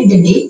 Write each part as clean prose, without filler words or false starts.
enjoy the day.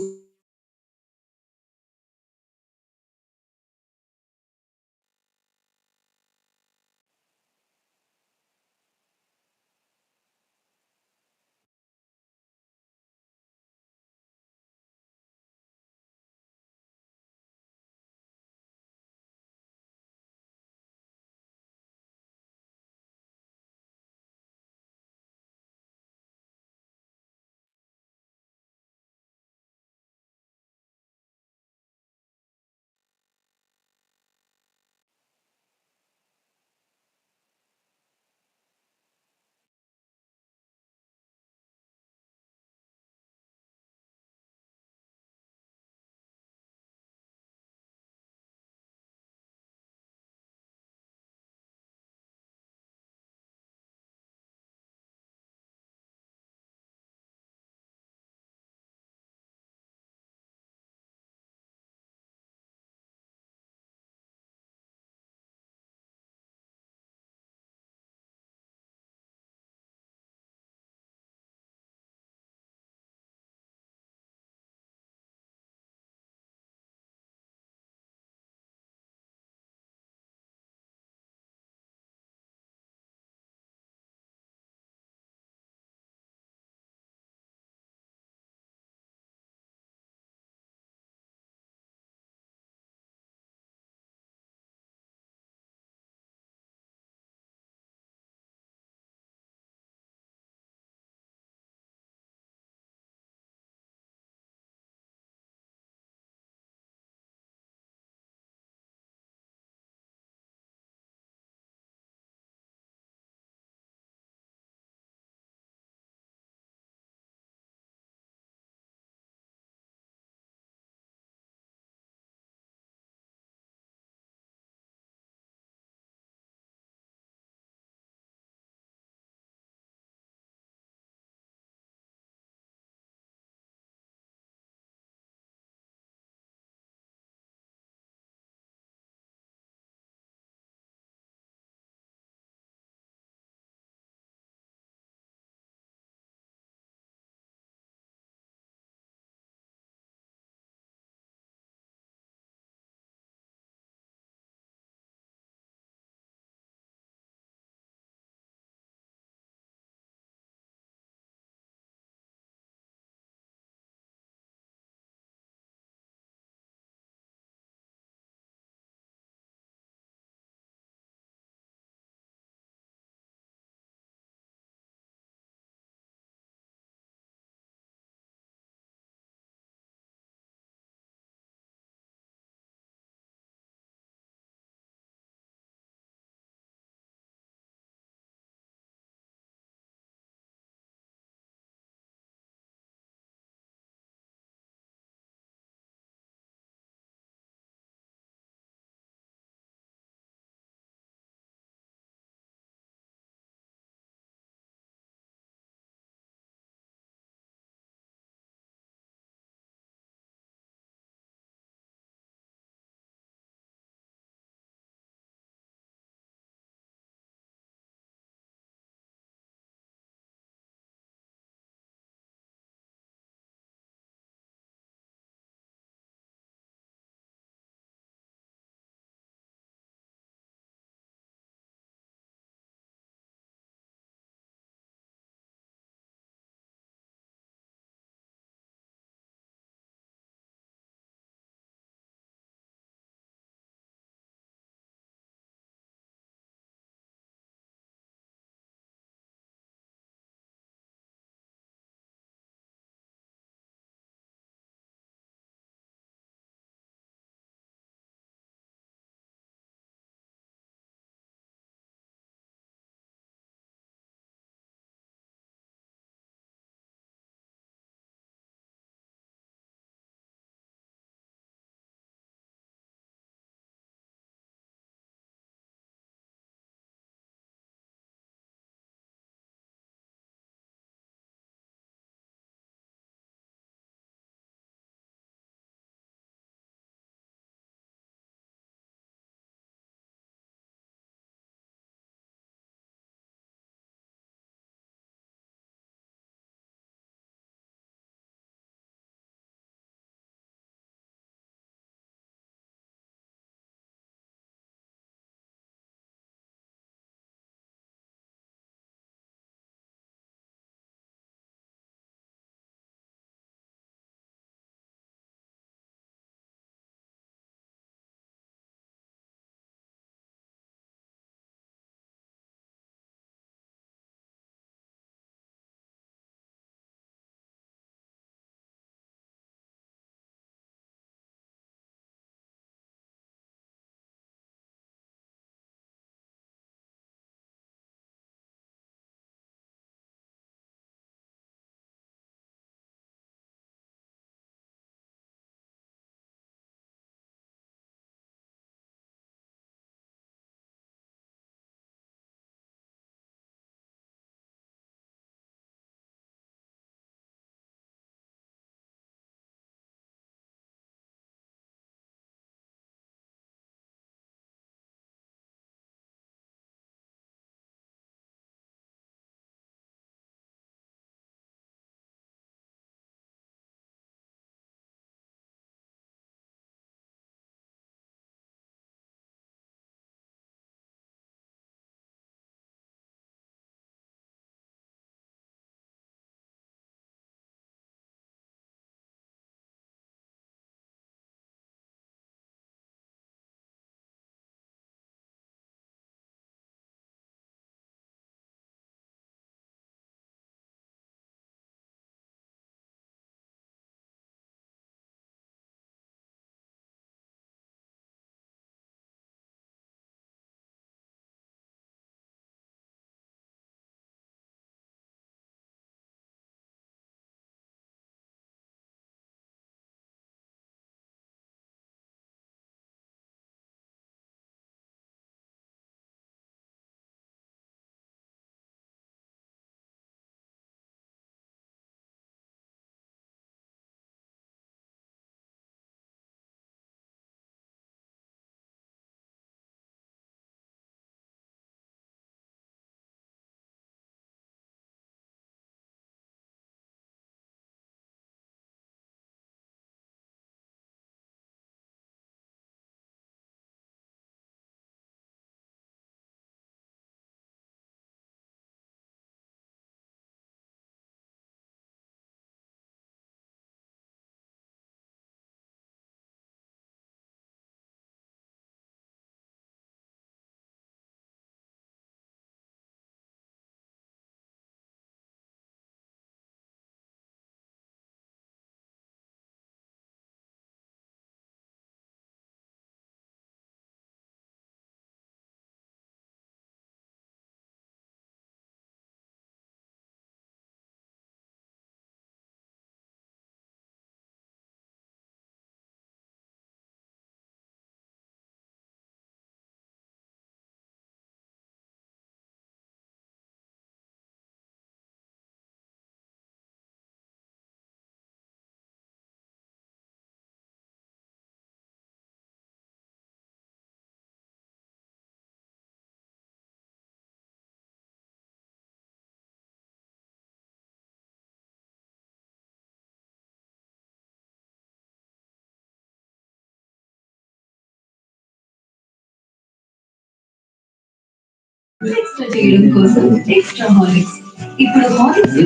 Extra చేయడం కోసం extra హాలిక్స్. ఇప్పుడు హాలిక్స్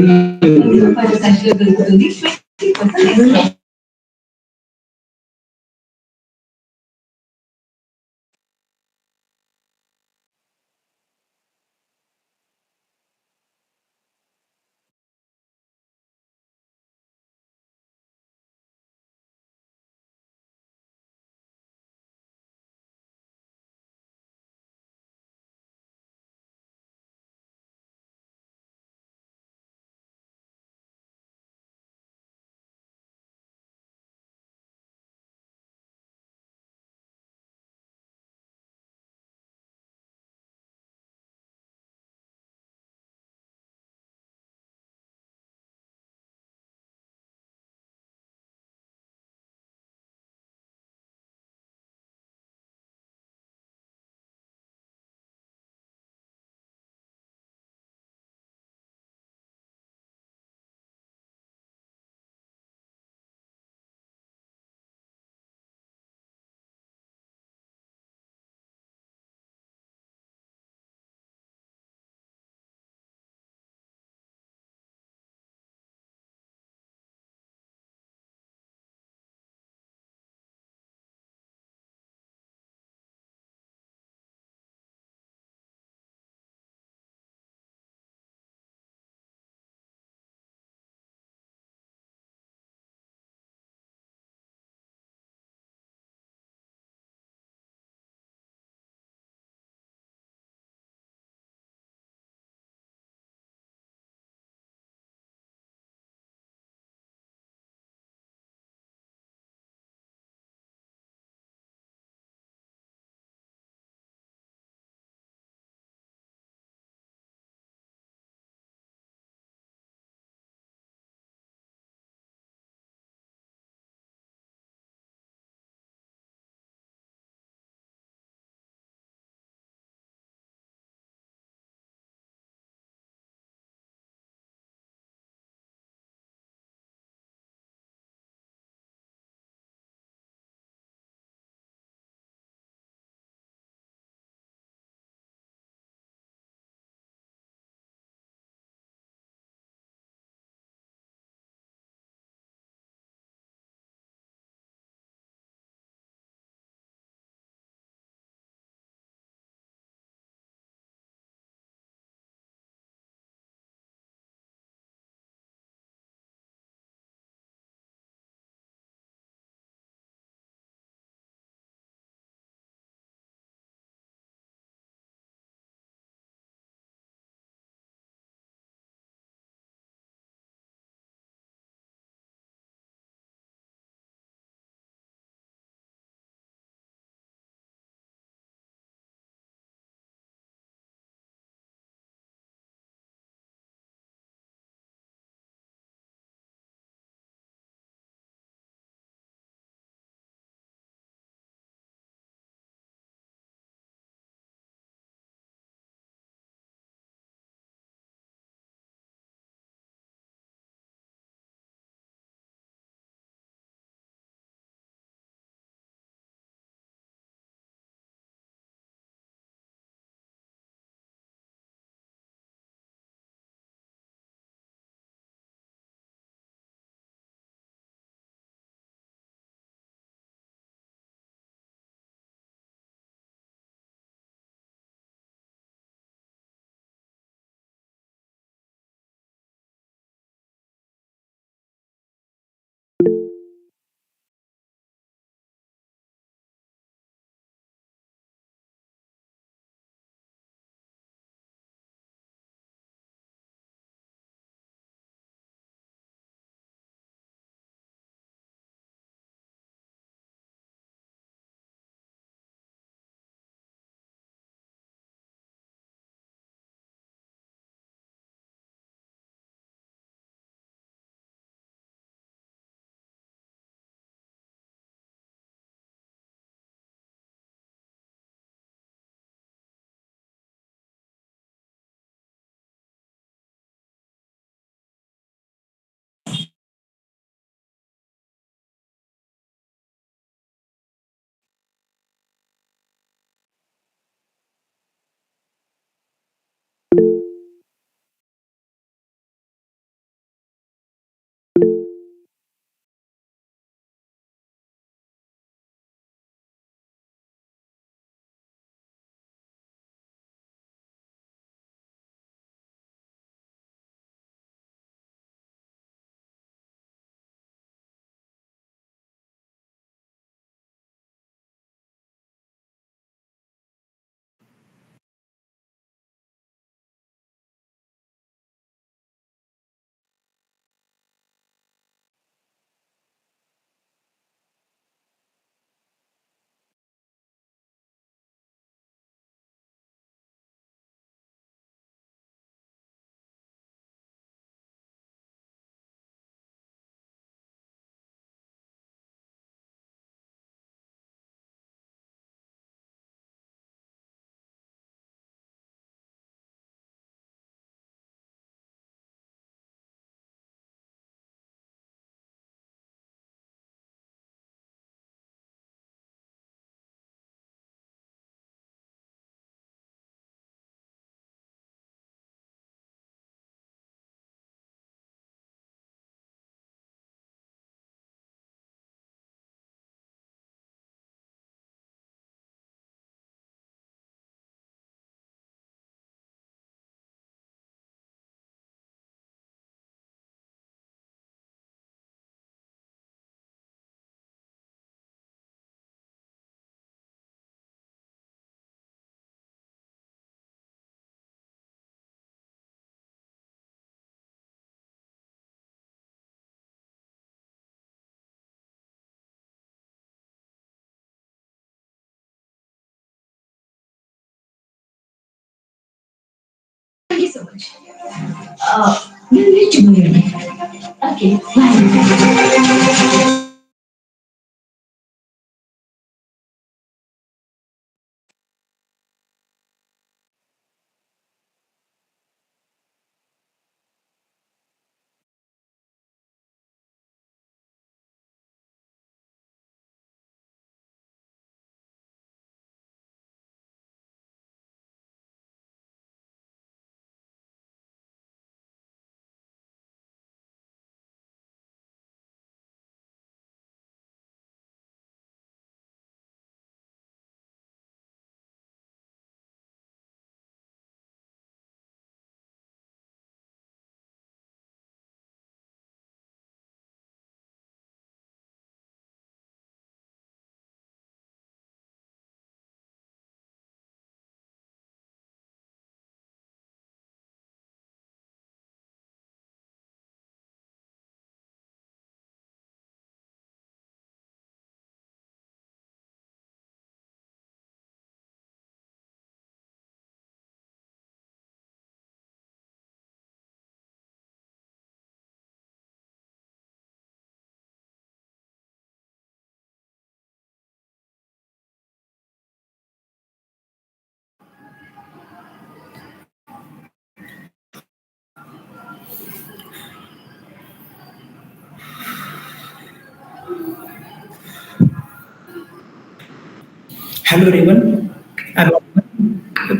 రూపాయల దొరుకుతుంది 20% extra so much. You need to know your name. Okay, bye. Hello everyone. I'm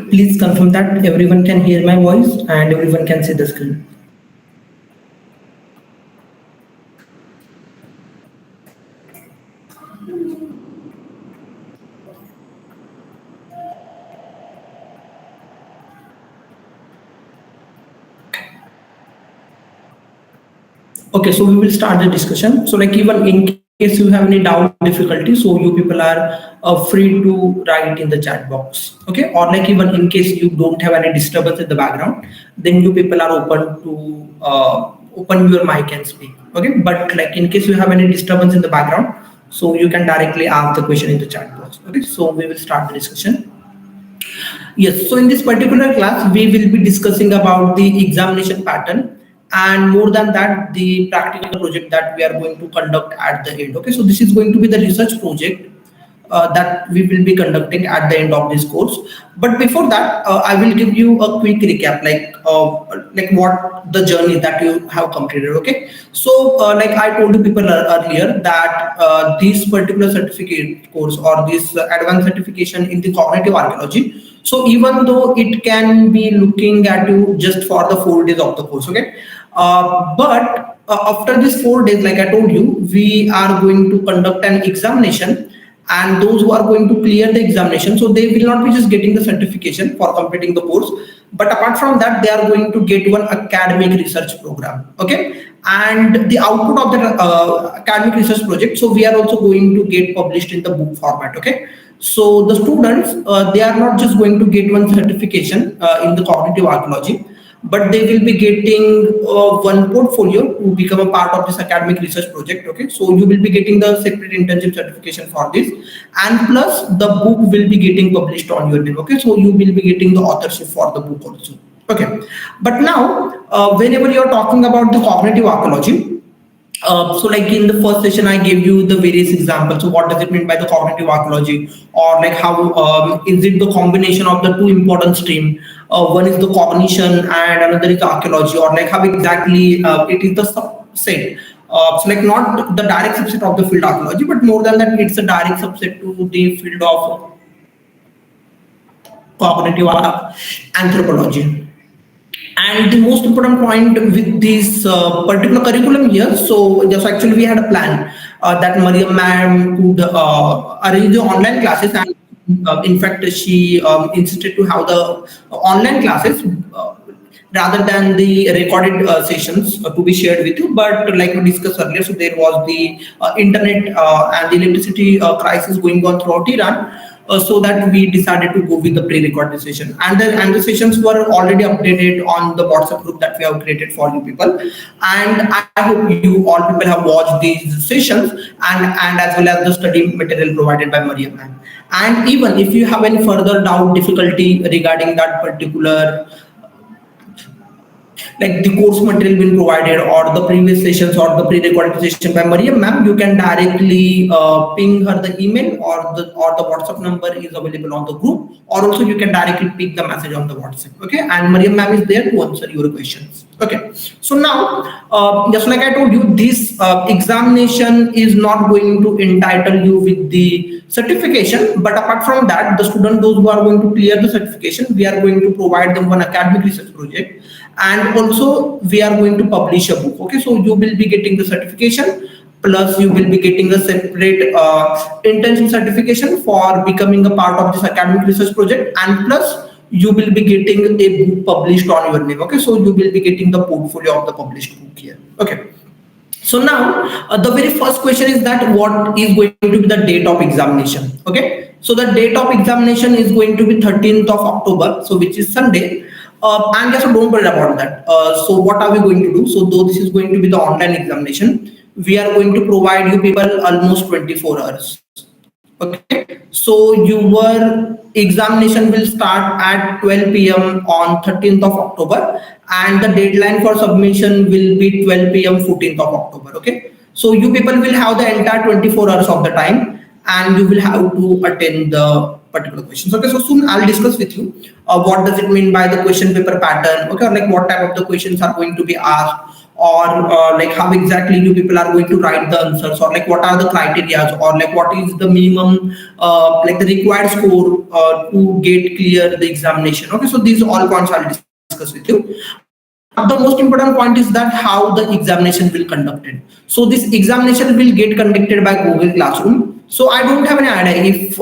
Please confirm that everyone can hear my voice and everyone can see the screen. Okay, so we will start the discussion. So, like, even in case you have any doubt, difficulty, so you people are free to write in the chat box. Okay, or like even in case you don't have any disturbance in the background, then you people are open to open your mic and speak. Okay, but like in case you have any disturbance in the background, so you can directly ask the question in the chat box. Okay, so we will start the discussion. Yes, so in this particular class, we will be discussing about the examination pattern and more than that, the practical project that we are going to conduct at the end. Okay, so this is going to be the research project that we will be conducting at the end of this course. But before that, I will give you a quick recap, like what the journey that you have completed. Okay, so like I told you people earlier that this particular certificate course or this advanced certification in the cognitive archaeology. So even though it can be looking at you just for the 4 days of the course, okay, but after these 4 days, like I told you, we are going to conduct an examination and those who are going to clear the examination, so they will not be just getting the certification for completing the course, but apart from that they are going to get one academic research program. Okay, and the output of the academic research project, so we are also going to get published in the book format. Okay, so the students, they are not just going to get one certification in the cognitive archaeology, but they will be getting one portfolio to become a part of this academic research project. Okay, so you will be getting the separate internship certification for this, and plus the book will be getting published on your name. Okay, so you will be getting the authorship for the book also. Okay, but now whenever you are talking about the cognitive archaeology, so like in the first session I gave you the various examples. So what does it mean by the cognitive archaeology, or like how is it the combination of the two important stream, one is the cognition and another is archaeology, or like how exactly it is the subset, so like not the direct subset of the field archaeology, but more than that it's a direct subset to the field of cognitive anthropology. And the most important point with this particular curriculum here, so just actually we had a plan that Mariam ma'am could arrange the online classes, and in fact she insisted to have the online classes rather than the recorded sessions to be shared with you. But like we discussed earlier, so there was the internet and the electricity crisis going on throughout Iran. So that we decided to go with the pre-recorded session, and the sessions were already updated on the WhatsApp group that we have created for you people. And I hope you all people have watched these sessions, and as well as the study material provided by Mariam ma'am. And even if you have any further doubt, difficulty regarding that particular like the course material been provided or the previous sessions or the pre-recorded session by Mariam ma'am, you can directly ping her the email or the WhatsApp number is available on the group, or also you can directly pick the message on the WhatsApp. Okay, and Mariam ma'am is there to answer your questions. Okay, so now just like I told you, this examination is not going to entitle you with the certification, but apart from that, the student, those who are going to clear the certification, we are going to provide them one academic research project, and also we are going to publish a book. Okay, so you will be getting the certification, plus you will be getting a separate internship certification for becoming a part of this academic research project, and plus you will be getting a book published on your name. Okay, so you will be getting the portfolio of the published book here. Okay, so now the very first question is that what is going to be the date of examination. Okay, so the date of examination is going to be 13th of October, so which is Sunday. And just don't worry about that. So what are we going to do? So though this is going to be the online examination, we are going to provide you people almost 24 hours. Okay, so your examination will start at 12 p.m. on 13th of October, and the deadline for submission will be 12 p.m. 14th of October. Okay, so you people will have the entire 24 hours of the time, and you will have to attend the particular questions. Okay, so soon I'll discuss with you what does it mean by the question paper pattern. Okay, or like what type of the questions are going to be asked, or like how exactly you people are going to write the answers, or like what are the criteria, or like what is the minimum like the required score to get clear the examination. Okay, so these all points I'll discuss with you. The most important point is that how the examination will conducted. So this examination will get conducted by Google Classroom. So I don't have any idea if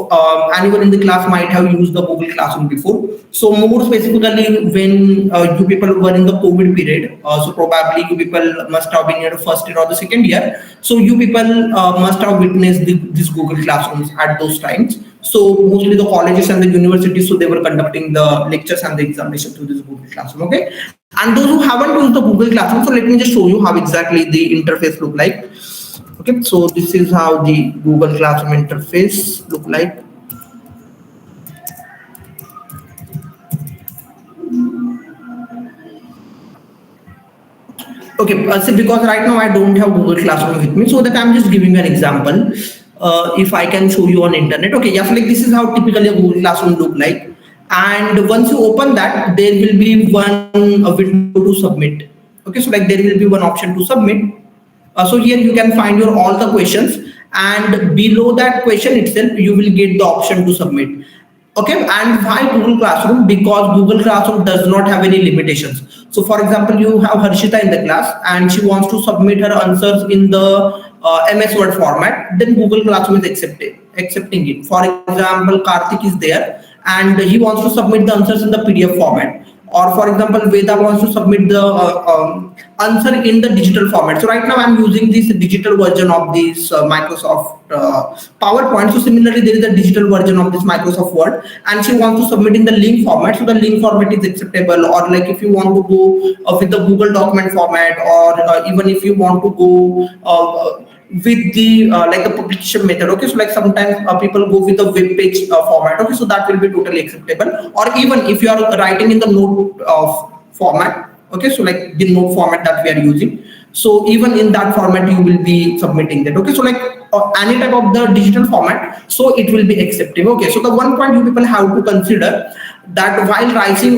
anyone in the class might have used the Google Classroom before. So more specifically, when you people were in the COVID period, so probably you people must have been in your first year or the second year. So you people must have witnessed this Google Classrooms at those times. So mostly the colleges and the universities, so they were conducting the lectures and the examination through this Google Classroom. Okay, and those who haven't used the Google Classroom, so let me just show you how exactly the interface look like. Okay, so this is how the Google Classroom interface look like. Okay, see, because right now I don't have Google Classroom with me, so that I'm just giving you an example. If I can show you on internet. Okay, yes, like this is how typically a Google Classroom look like. And once you open that, there will be one window to submit. Okay, so like there will be one option to submit. So here you can find your all the questions, and below that question itself you will get the option to submit. Okay, and why Google Classroom? Because Google Classroom does not have any limitations. So for example, you have Harshita in the class and she wants to submit her answers in the MS Word format, then Google Classroom is accepting it. For example, Karthik is there and he wants to submit the answers in the PDF format. Or for example, Veda wants to submit the answer in the digital format. So right now I'm using this digital version of this Microsoft PowerPoint. So similarly, there is a digital version of this Microsoft Word, and she wants to submit in the link format. So the link format is acceptable. Or like if you want to go with the Google document format, or even if you want to go with the like the publication method. Okay, so like sometimes people go with the web page format. Okay, so that will be totally acceptable. Or even if you are writing in the note format. Okay, so like the note format that we are using, so even in that format you will be submitting that. Okay, so like any type of the digital format, so it will be acceptable. Okay, so the one point you people have to consider that while writing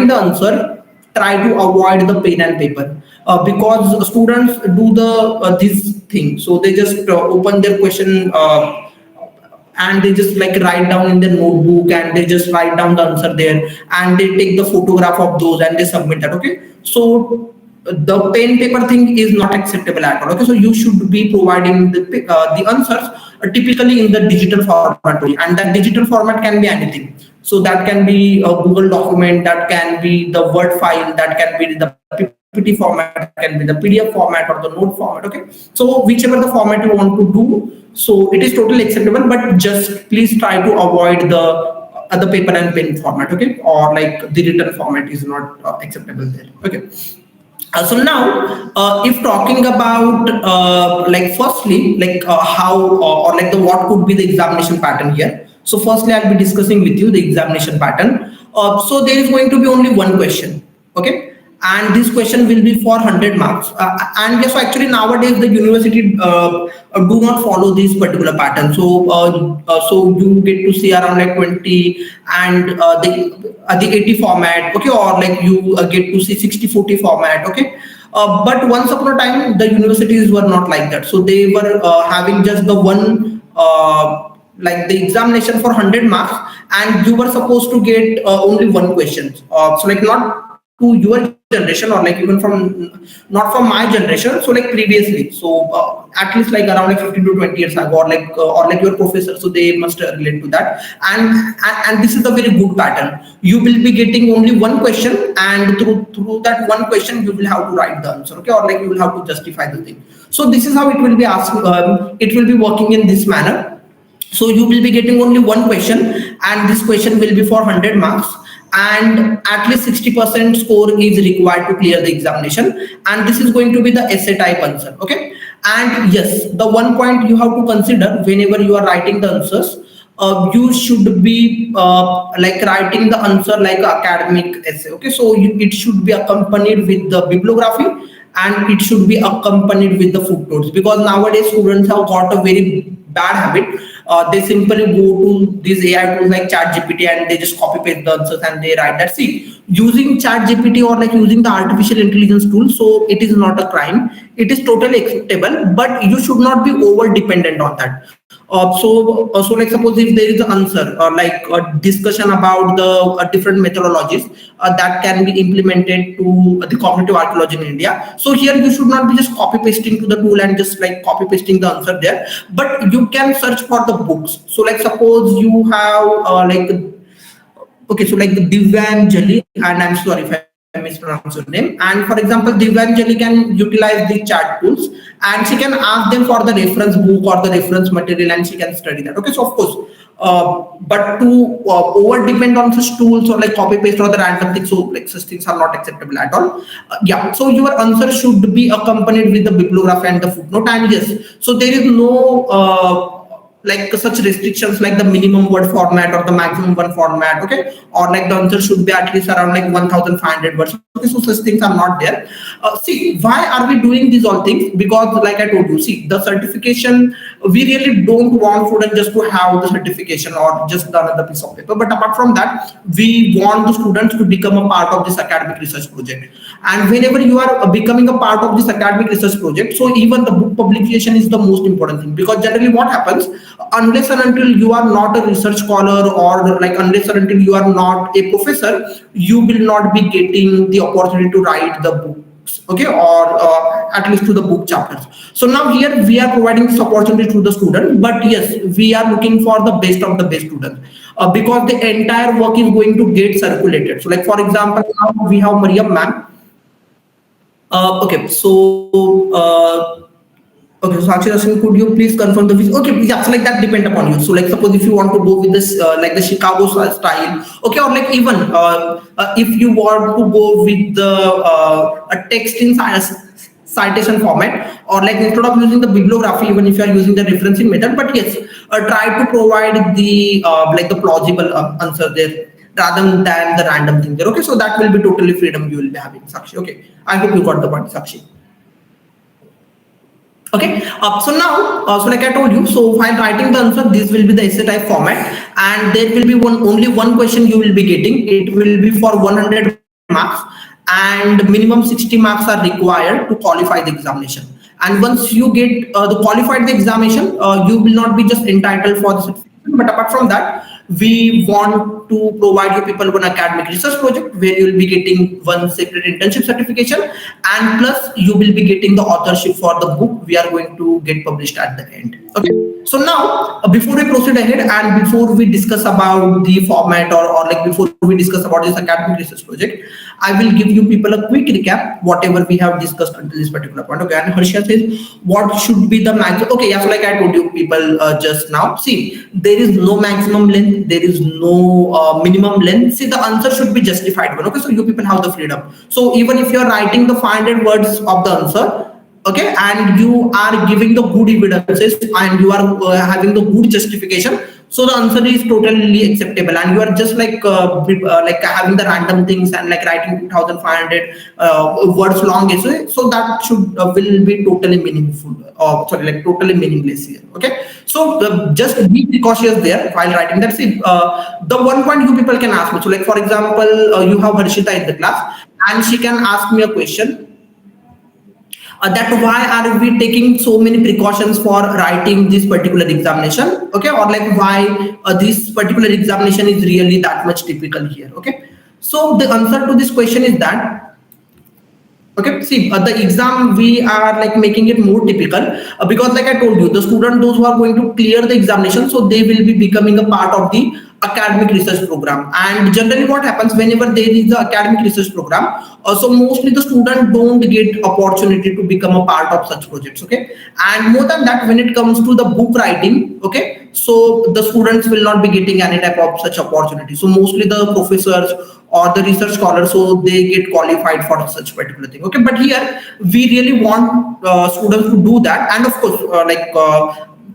the answer, try to avoid the pen and paper, because students do the this thing. So they just open their question and they just like write down in their notebook, and they just write down the answer there, and they take the photograph of those and they submit that. Okay, so the pen paper thing is not acceptable at all. Okay, so you should be providing the answers typically in the digital format only, and that digital format can be anything. So that can be a Google document, that can be the Word file, that can be the PPT format, can be the PDF format or the note format. Okay, so whichever the format you want to do, so it is totally acceptable, but just please try to avoid the paper and pen format. Okay, or like the written format is not acceptable there. Okay. So now, if talking about like firstly, like how or like the what could be the examination pattern here. So firstly, I'll be discussing with you the examination pattern. So there is going to be only one question. Okay, and this question will be for 100 marks. And yes, so actually nowadays the university do not follow this particular pattern. So you get to see around like 20 and the 80 format, okay, or like you get to see 60-40 format, okay. But once upon a time, the universities were not like that. So they were having just the one, like the examination for 100 marks, and you were supposed to get only one question. So like not to your generation, or like even from not from my generation. So like previously, so at least like around like 15 to 20 years ago, or like your professor. So they must relate to that. And this is a very good pattern. You will be getting only one question, and through that one question, you will have to write the answer, okay, or like you will have to justify the thing. So this is how it will be asked. It will be working in this manner. So you will be getting only one question, and this question will be for 100 marks, and at least 60% score is required to clear the examination, and this is going to be the essay type answer, okay. And yes, the one point you have to consider whenever you are writing the answers, you should be like writing the answer like academic essay, okay. So it should be accompanied with the bibliography, and it should be accompanied with the footnotes, because nowadays students have got a very bad habit. They simply go to these AI tools like ChatGPT, and they just copy paste the answers and they write that. See, using ChatGPT or like using the artificial intelligence tool, so it is not a crime. It is totally acceptable, but you should not be over dependent on that. So like suppose if there is an answer or like a discussion about the different methodologies that can be implemented to the cognitive archaeology in India. So here you should not be just copy pasting to the tool and just like copy pasting the answer there, but you can search for the books. So like suppose you have like, okay, so like the Divanjali, and I'm sorry if I mispronounce your name. And for example, Divanjali can utilize the chat tools, and she can ask them for the reference book or the reference material, and she can study that. Okay, so of course, but to over depend on such tools or like copy paste or the random things, so like such things are not acceptable at all. Yeah, so your answer should be accompanied with the bibliography and the footnote. And yes, so there is no like such restrictions like the minimum word format or the maximum word format, okay, or like the answer should be at least around like 1500 words, okay. So such things are not there. See, why are we doing these all things? Because like I told you, see, the certification, we really don't want students just to have the certification or just another piece of paper, but apart from that, we want the students to become a part of this academic research project. And whenever you are becoming a part of this academic research project, so even the book publication is the most important thing, because generally what happens, unless and until you are not a research scholar, or like unless and until you are not a professor, you will not be getting the opportunity to write the books, okay, or at least to the book chapters. So now here we are providing this opportunity to the student, but yes, we are looking for the best of the best students, because the entire work is going to get circulated. So like for example, now we have Mariam ma'am. Okay, so okay, so Sakshi Rashin, could you please confirm the visa? Okay, yeah, so like that depend upon you. So like suppose if you want to go with this like the Chicago style, okay, or like even if you want to go with the a text in citation format, or like instead of using the bibliography, even if you are using the referencing method, but yes, try to provide the like the plausible answer there rather than the random thing there. Okay, so that will be totally freedom you will be having, Sakshi. Okay, I hope you got the point, Sakshi. Okay, so now, so like I told you, so while writing the answer, this will be the essay type format, and there will be only one question you will be getting. It will be for 100 marks, and minimum 60 marks are required to qualify the examination. And once you get the qualified the examination, you will not be just entitled for the certification, but apart from that, we want to provide you people one academic research project where you will be getting one separate internship certification, and plus you will be getting the authorship for the book we are going to get published at the end. Okay, so now before we proceed ahead and before we discuss about the format, or like before we discuss about this academic research project, I will give you people a quick recap whatever we have discussed until this particular point. Okay, and Harsha says what should be the maximum. Okay, yeah, so like I told you people just now, see, there is no maximum length, there is no minimum length. See, the answer should be justified one. Okay, so you people have the freedom. So even if you are writing the 500 words of the answer, okay, and you are giving the good evidences and you are having the good justification, So the answer is totally acceptable, and you are just like having the random things and like writing 2,500 words long essay. So that should will be totally meaningful. Sorry, like totally meaningless here. Okay, so just be precautious there while writing. That's it. The one point you people can ask me. So like for example, you have Harshita in the class, and she can ask me a question that why are we taking so many precautions for writing this particular examination, okay, or like why this particular examination is really that much typical here. Okay, so the answer to this question is that, okay, see, the exam we are like making it more typical because, like I told you, the student those who are going to clear the examination, so they will be becoming a part of the academic research program. And generally, what happens whenever there is the academic research program, so mostly the student don't get opportunity to become a part of such projects. Okay, and more than that, when it comes to the book writing, okay, so the students will not be getting any type of such opportunity. So mostly the professors or the research scholars, so they get qualified for such particular thing. Okay, but here we really want students to do that. And of course,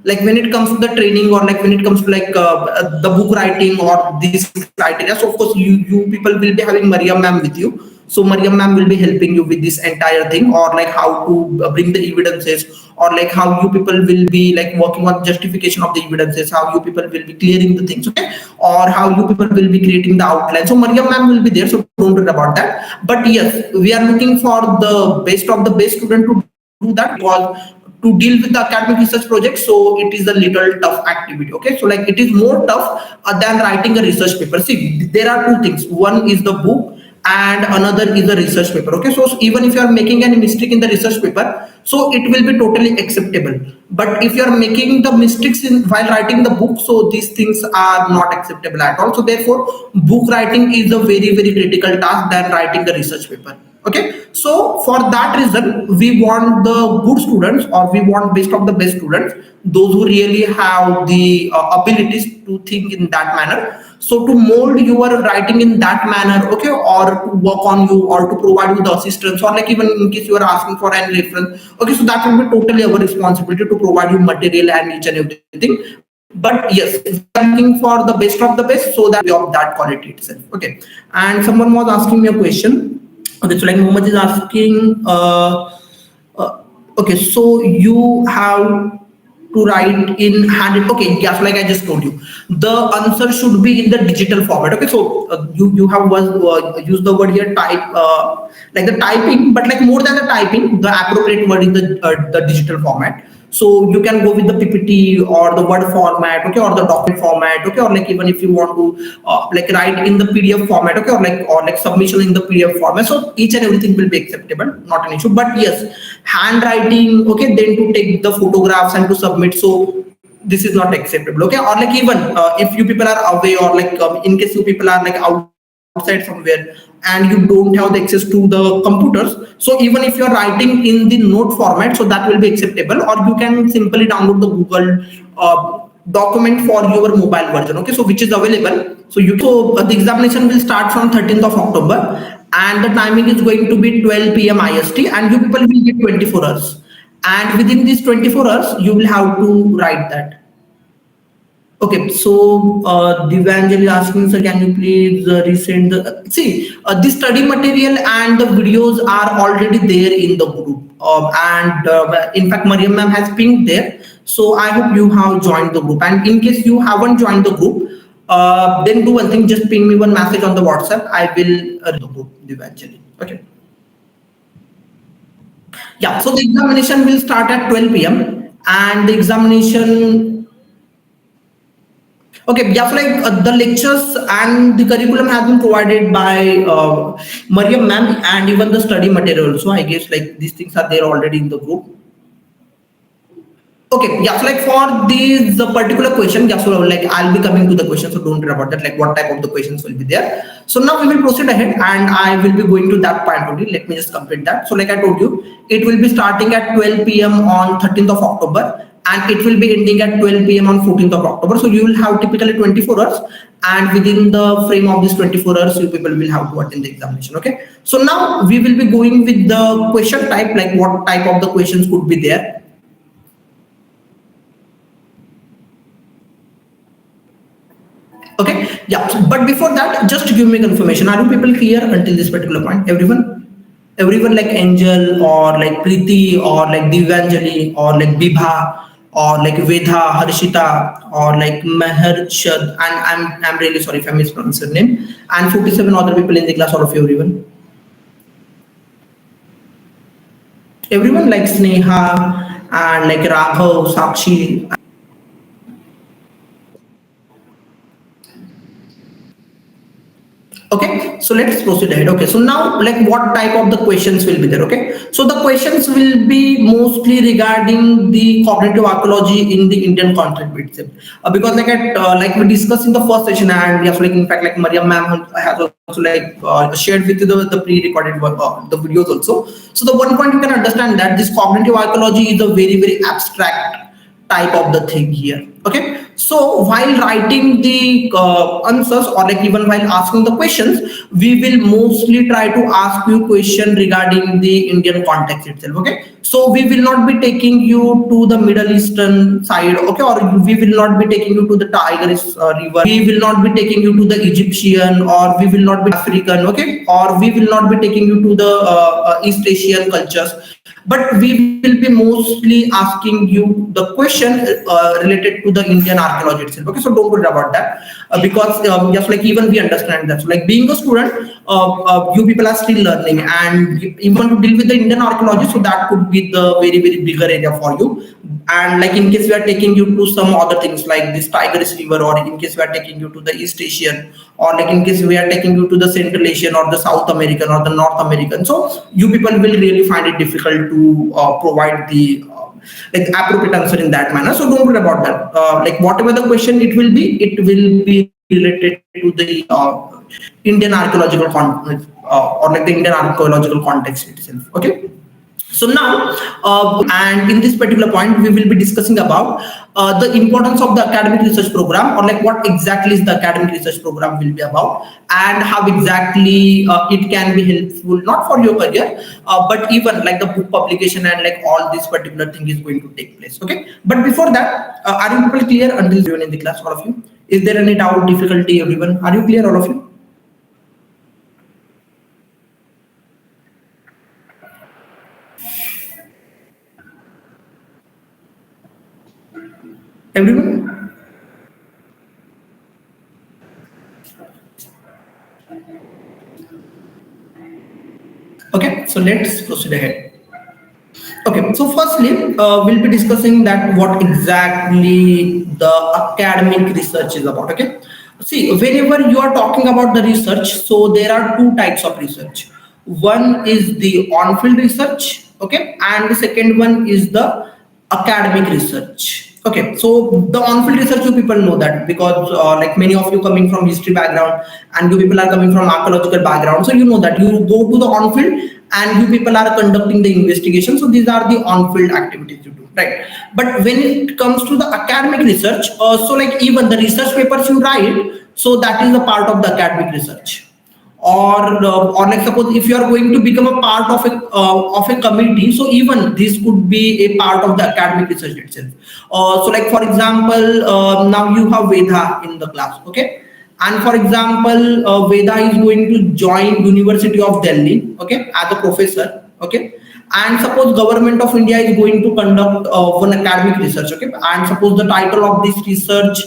like when it comes to the training, or like when it comes to like the book writing or this criteria, so of course you people will be having Mariam ma'am with you. So Mariam ma'am will be helping you with this entire thing, or like how to bring the evidences, or like how you people will be like working on justification of the evidences, how you people will be clearing the things, okay, or how you people will be creating the outline. So Mariam ma'am will be there, so don't worry about that. But yes, we are looking for the best of the best student to do that, because to deal with the academic research project, so it is a little tough activity. Okay, so like it is more tough than writing a research paper. See, there are two things: one is the book and another is the research paper. Okay, so even if you are making any mistake in the research paper, so it will be totally acceptable. But if you are making the mistakes in while writing the book, so these things are not acceptable at all. So therefore, book writing is a very critical task than writing the research paper. Okay, so for that reason, we want the good students, or we want best of the best students, those who really have the abilities to think in that manner. So to mold your writing in that manner, okay, or to work on you, or to provide you the assistance, or like even in case you are asking for any reference, okay, so that will be totally our responsibility to provide you material and each and everything. But yes, we are looking for the best of the best, so that we of that quality itself. Okay, and someone was asking me a question. Okay, so like Mohammed is asking, okay, so you have to write in handed. Okay, yeah, so like I just told you, the answer should be in the digital format. Okay, so you have was use the word here type, like the typing, but like more than the typing, the appropriate word is the digital format. So you can go with the PPT or the Word format, okay, or the document format, okay, or like even if you want to like write in the PDF format, okay, or like submission in the PDF format. So each and everything will be acceptable, not an issue. But yes, handwriting, okay, then to take the photographs and to submit. So this is not acceptable. Okay, or like even if you people are away, or like in case you people are like outside somewhere and you don't have the access to the computers, so even if you're writing in the note format, so that will be acceptable, or you can simply download the Google document for your mobile version. Okay, so which is available. So the examination will start from 13th of October, and the timing is going to be 12 p.m. IST, and you people will get 24 hours, and within these 24 hours you will have to write that. Okay, so Divanjali is asking, sir, can you please resend the see the study material and the videos are already there in the group, and in fact, Mariam ma'am has pinged there. So I hope you have joined the group. And in case you haven't joined the group, then do one thing: just ping me one message on the WhatsApp. I will the group, Divanjali. Okay. Yeah. So the examination will start at 12 p.m. and the examination. Okay, yeah, so like the lectures and the curriculum has been provided by Mariam ma'am, and even the study material. So I guess like these things are there already in the group. Okay, yeah, so like for these particular question, yeah, so like I'll be coming to the question, so don't worry about that, like what type of the questions will be there. So now we will proceed ahead, and I will be going to that point only. Let me just complete that. So like I told you, it will be starting at 12 p.m. on 13th of October, and it will be ending at 12 p.m. on 14th of October. So you will have typically 24 hours, and within the frame of this 24 hours, you people will have to attend the examination. Okay, so now we will be going with the question type, like what type of the questions could be there. Yeah, but before that, just give me confirmation. Are you people clear until this particular point? Everyone like Angel or like Preeti or like Divanjali or like Bibha or like Vedha, Harshita or like Mehershad, and I'm really sorry if I mispronounced your name. And 47 other people in the class. All of you, everyone like Sneha and like Raghav, Sakshi. Okay, so let's proceed ahead. Okay, so now like what type of the questions will be there? Okay, so the questions will be mostly regarding the cognitive archaeology in the Indian context itself, because like we discussed in the first session, and yes, like in fact like Mariam ma'am has also like shared with you the pre-recorded the videos also. So the one point you can understand that this cognitive archaeology is a very abstract type of the thing here. Okay, so while writing the answers or like even while asking the questions, we will mostly try to ask you question regarding the Indian context itself. Okay, so we will not be taking you to the Middle Eastern side, okay, or we will not be taking you to the Tigris river, we will not be taking you to the Egyptian, or we will not be African, okay, or we will not be taking you to the East Asian cultures, but we will be mostly asking you the question related to the Indian archaeology itself. Okay, so don't worry about that, because just like even we understand that. So like being a student, you people are still learning, and you want to deal with the Indian archaeology, so that could be the very bigger area for you. And like in case we are taking you to some other things like this Tigris river, or in case we are taking you to the East Asian, or like in case we are taking you to the Central Asian or the South American or the North American, so you people will really find it difficult to provide the like appropriate answer in that manner. So don't worry about that. Like whatever the question it will be related to the Indian archaeological or like the Indian archaeological context itself. Okay. So now, and in this particular point, we will be discussing about the importance of the academic research program, or like what exactly is the academic research program will be about, and how exactly it can be helpful not for your career, but even like the book publication and like all this particular thing is going to take place. Okay, but before that, are you people clear until everyone in the class? All of you? Is there any doubt, difficulty? Everyone, are you clear? All of you? Everyone? Okay, so let's proceed ahead. Okay, so firstly, we'll be discussing that what exactly the academic research is about. Okay, see, whenever you are talking about the research, so there are two types of research. One is the on-field research, okay, and the second one is the academic research. Okay, so the on-field research, you people know that because like many of you coming from history background and you people are coming from archaeological background, so you know that you go to the on-field and you people are conducting the investigation. So these are the on-field activities you do, right? But when it comes to the academic research, so like even the research papers you write, so that is a part of the academic research. Or like suppose if you are going to become a part of a committee, so even this could be a part of the academic research itself. So like for example, now you have Vedha in the class, okay, and for example, Veda is going to join University of Delhi, okay, as a professor, okay, and suppose government of India is going to conduct one academic research, okay, and suppose the title of this research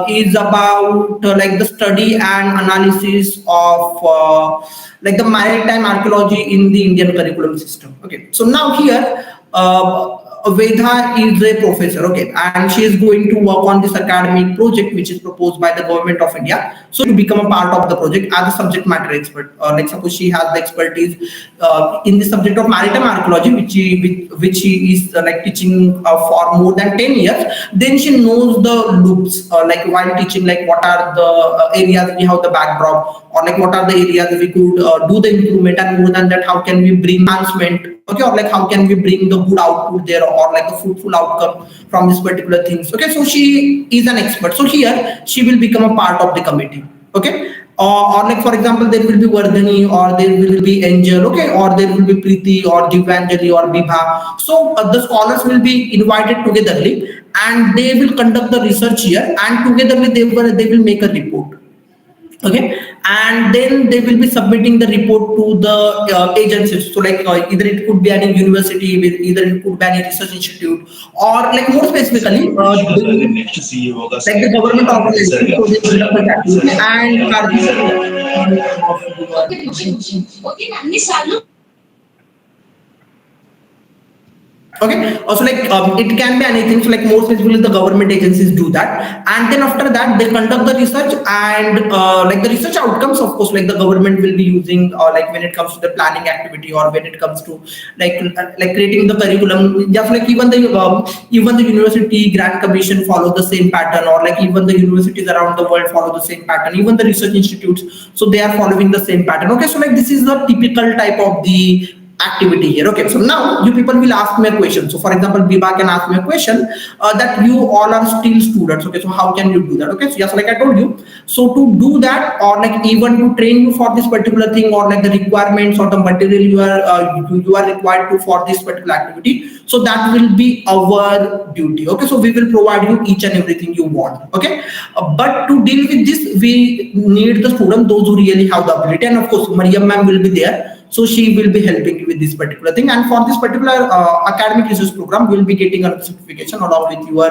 is about like the study and analysis of like the maritime archaeology in the Indian curriculum system. Okay, so now here Vedha is a professor, okay, and she is going to work on this academic project which is proposed by the government of India. So to become a part of the project as a subject matter expert, like suppose she has the expertise in the subject of maritime archaeology, which she is like teaching for more than 10 years. Then she knows the loops, like while teaching, like what are the areas we have the backdrop, or like what are the areas we could do the improvement, and more than that, how can we bring enhancement, okay, or like how can we bring the good output there, or like a fruitful outcome from this particular things. Okay, so she is an expert, so here she will become a part of the committee. Okay, or like for example, there will be Vardhani, or there will be Angel, okay, or there will be Preeti or Divanjali or Bibha. So the scholars will be invited togetherly, and they will conduct the research here, and togetherly they will make a report. Okay, and then they will be submitting the report to the agencies. So like either it could be any university, either it could be any research institute, or like more specifically like the government organization. So they conduct the activity and are the Okay, also like it can be anything. So like more specifically, the government agencies do that, and then after that they conduct the research and like the research outcomes. Of course, like the government will be using like when it comes to the planning activity or when it comes to like creating the curriculum. Just like even the university grant commission follow the same pattern, or like even the universities around the world follow the same pattern. Even the research institutes, so they are following the same pattern. Okay, so like this is the typical type of the activity here. Okay, so now you people will ask me a question. So for example, Biba can ask me a question that you all are still students. Okay, so how can you do that? Okay, so just like I told you, so to do that, or like even to train you for this particular thing, or like the requirements or the material you are required to for this particular activity, so that will be our duty. Okay, so we will provide you each and everything you want. Okay, but to deal with this, we need the student, those who really have the ability, and of course Mariam ma'am will be there, so she will be helping you with this particular thing. And for this particular academic research program, you will be getting a certification along with your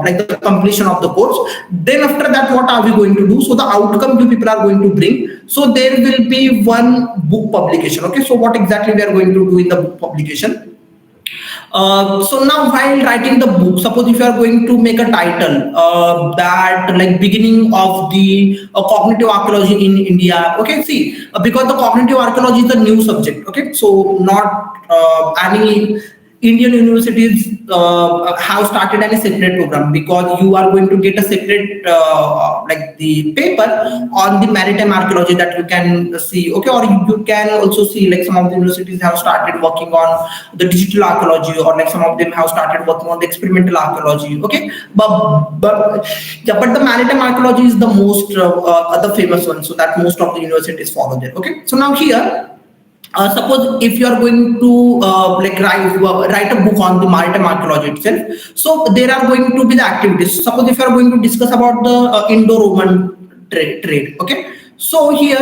like the completion of the course. Then after that, what are we going to do? So the outcome you people are going to bring. So there will be one book publication. Okay, so what exactly we are going to do in the book publication? So now while writing the book, suppose if you are going to make a title that like beginning of the cognitive archaeology in India. Okay, see, because the cognitive archaeology is a new subject. Okay, so not any Indian universities have started any separate program, because you are going to get a separate like the paper on the maritime archaeology that you can see. Okay, or you can also see like some of the universities have started working on the digital archaeology, or like some of them have started working on the experimental archaeology. Okay, but yeah, but the maritime archaeology is the most the famous one, so that most of the universities follow that. Okay, so now here suppose if you are going to like write a book on the maritime archaeology itself, so there are going to be the activities. Suppose if you are going to discuss about the Indo-Roman trade. Okay, so here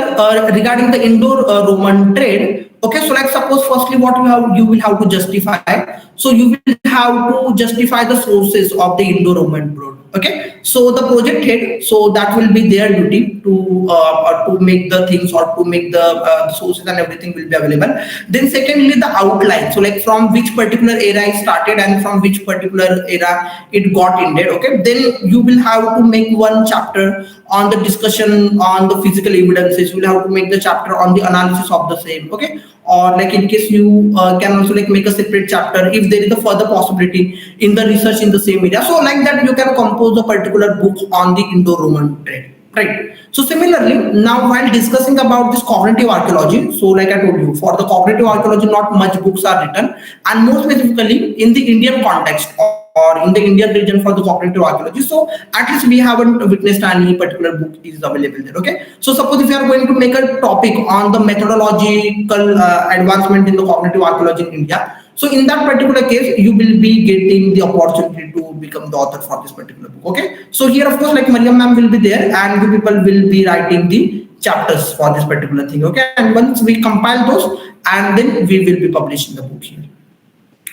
regarding the Indo-Roman trade. Okay, so like suppose firstly what you will have to justify. So you will have to justify the sources of the Indo-Roman trade. Okay, so the project head, so that will be their duty to make the things, or to make the sources and everything will be available. Then secondly, the outline, so like from which particular era it started and from which particular era it got ended. Okay, then you will have to make one chapter on the discussion on the physical evidences. You will have to make the chapter on the analysis of the same. Okay, or like in case you can also like make a separate chapter if there is a further possibility in the research in the same area. So like that you can compose a particular book on the Indo-Roman trade, right? So similarly, now while discussing about this cognitive archaeology, so like I told you, for the cognitive archaeology not much books are written, and more specifically in the Indian context, or in the Indian region for the cognitive archaeology. So at least we haven't witnessed any particular book is available there. Okay, so suppose if you are going to make a topic on the methodological advancement in the cognitive archaeology in India, so in that particular case, you will be getting the opportunity to become the author for this particular book. Okay, so here of course like Mariam ma'am will be there, and you people will be writing the chapters for this particular thing. Okay, and once we compile those, and then we will be publishing the book here.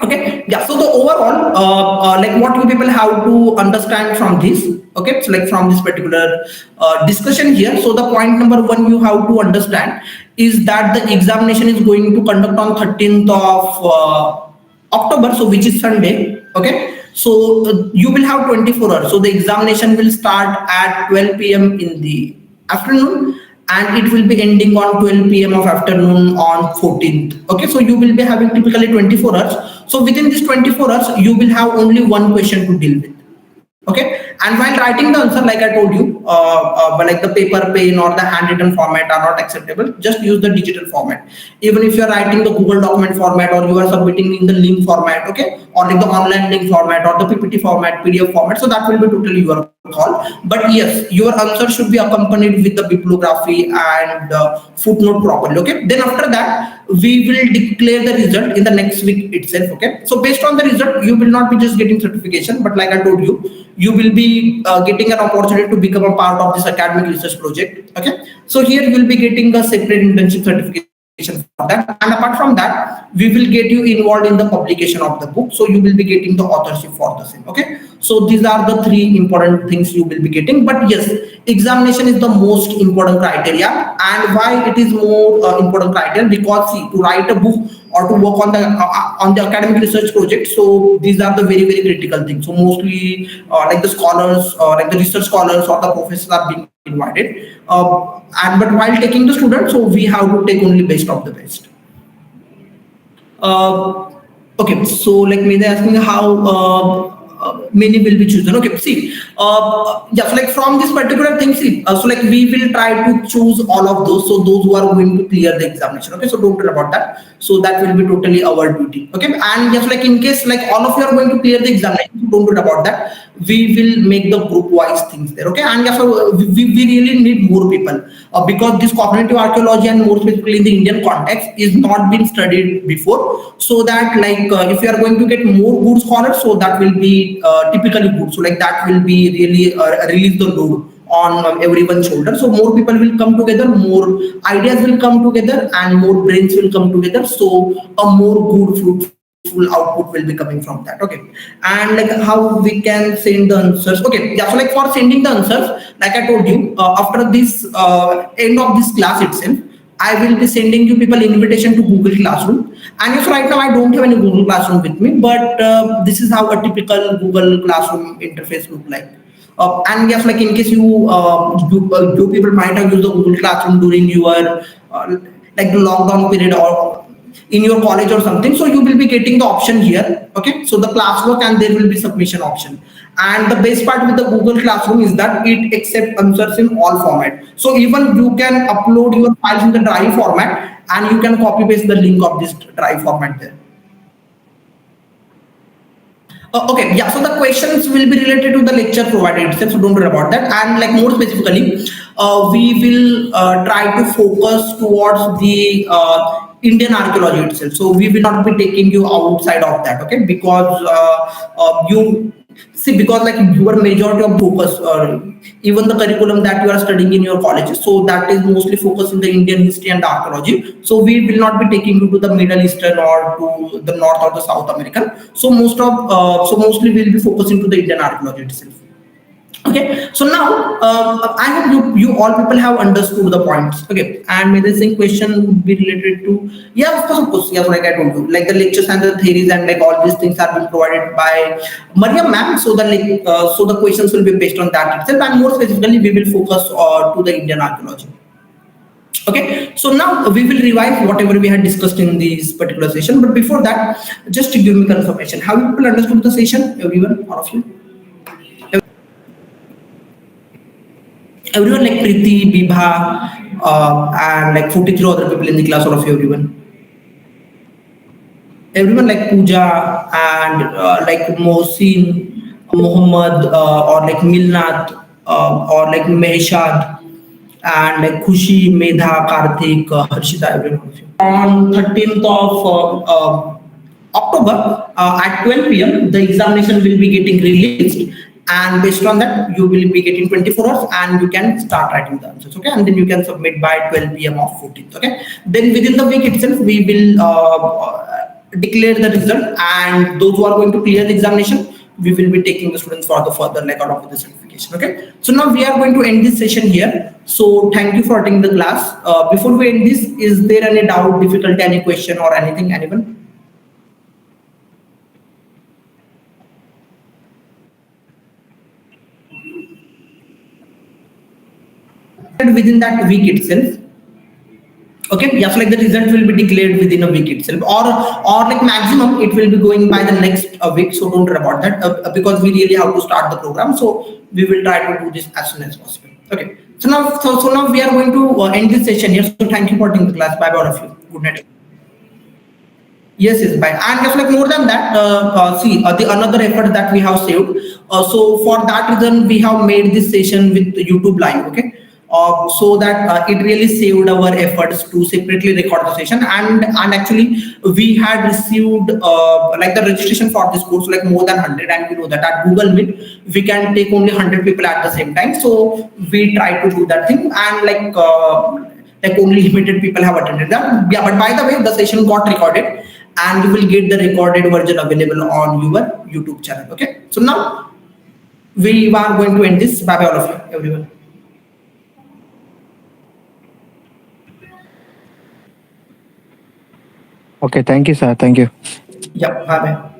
Okay, yeah, so the overall like what you people have to understand from this. Okay, so like from this particular discussion here, so the point number one you have to understand is that the examination is going to conduct on 13th of October, so which is Sunday. Okay, so you will have 24 hours, so the examination will start at 12 p.m. in the afternoon, and it will be ending on 12 p.m. of afternoon on 14th. Okay, so you will be having typically 24 hours. So within this 24 hours, you will have only one question to deal with. Okay, and while writing the answer, like I told you, but like the paper, pen, or the handwritten format are not acceptable. Just use the digital format. Even if you are writing the Google document format, or you are submitting in the link format, okay, or like the online link format, or the PPT format, PDF format, so that will be totally your call. But yes, your answer should be accompanied with the bibliography and footnote properly. Okay, then after that, we will declare the result in the next week itself. Okay, so based on the result, you will not be just getting certification, but like I told you, you will be getting an opportunity to become a part of this academic research project. Okay, so here you will be getting a separate internship certification for that, and apart from that, we will get you involved in the publication of the book, so you will be getting the authorship for the same. Okay, so these are the three important things you will be getting. But yes, examination is the most important criteria. And why it is more important criteria? Because see, to write a book or to work on the academic research project, so these are the very critical things. So mostly like the scholars, like the research scholars or the professors are being invited, and but while taking the student, so we have to take only best of the best. uh, okay, so like me, they asking how many will be chosen. Okay, see, yeah, so like from this particular thing, see, so like we will try to choose all of those. So those who are going to clear the examination. Okay, so don't worry about that. So that will be totally our duty. Okay, and just like in case like all of you are going to clear the examination, so don't worry about that. We will make the group wise things there. Okay, and yeah, so we really need more people because this cognitive archaeology, and more specifically in the Indian context, is not been studied before. So that like if you are going to get more good scholars, so that will be typically good. So like that will be really release the load on everyone's shoulder. So more people will come together, more ideas will come together, and more brains will come together. So a more good fruitful output will be coming from that. Okay, and like how we can send the answers. Okay, yeah. So like for sending the answers, like I told you, after this end of this class itself, I will be sending you people invitation to Google Classroom. And if right now I don't have any Google Classroom with me, but this is how a typical Google Classroom interface look like. And yes, like in case you people might have used the Google Classroom during your like the lockdown period or in your college or something, so you will be getting the option here. Okay, so the classwork, and there will be submission option. And the best part with the Google Classroom is that it accepts answers in all format. So even you can upload your files in the drive format, and you can copy paste the link of this drive format there. Okay, yeah. So the questions will be related to the lecture provided itself, so don't worry about that. And like more specifically, we will try to focus towards the Indian archaeology itself. So we will not be taking you outside of that, okay? Because you see, because like your majority of focus, even the curriculum that you are studying in your colleges, so that is mostly focused in the Indian history and archaeology. So we will not be taking you to the Middle Eastern or to the North or the South American. So so mostly we'll be focusing to the Indian archaeology itself. Okay, so now I hope you all people have understood the points. Okay, and maybe the same question would be related to, yeah, of course, yeah, like I told you, like the lectures and the theories and like all these things are being provided by Mariam ma'am. So the so the questions will be based on that itself, and more specifically we will focus to the Indian archaeology. Okay, so now we will revise whatever we had discussed in this particular session. But before that, just to give me confirmation, have you people understood the session? Everyone, all of you? Everyone like Preeti, Bibha, and like 43 other people in the class, all of you, everyone. Everyone like Pooja and like Mohsin, Muhammad, or like Milnath, or like Mehshad, and like Khushi, Medha, Karthik, Harshita, everyone of you. On 13th of October at 12 p.m. the examination will be getting released, and based on that you will be getting 24 hours and you can start writing the answers. Okay, and then you can submit by 12 p.m. of 14th. Okay, then within the week itself we will declare the result, and those who are going to clear the examination, we will be taking the students for the further like along with the certification. Okay, so now we are going to end this session here. So thank you for attending the class. Before we end this, is there any doubt, difficulty, any question or anything, anyone? Within that week itself. Okay, yes, like the result will be declared within a week itself, or like maximum it will be going by the next week. So don't worry about that because we really have to start the program. So we will try to do this as soon as possible. Okay, so now we are going to end this session here. So thank you for attending the class. Bye bye all of you. Good night. Yes, yes, bye. And just like more than that, see the another effort that we have saved. So for that reason, we have made this session with YouTube live. Okay, so that it really saved our efforts to separately record the session. And actually we had received like the registration for this course like more than 100, and you know that at Google Meet we can take only 100 people at the same time. So we try to do that thing, and like only limited people have attended that. Yeah, but by the way, the session got recorded, and you will get the recorded version available on your YouTube channel. Okay, so now we are going to end this. Bye bye all of you, everyone. Okay, thank you, sir. Thank you. Yeah, bye bye.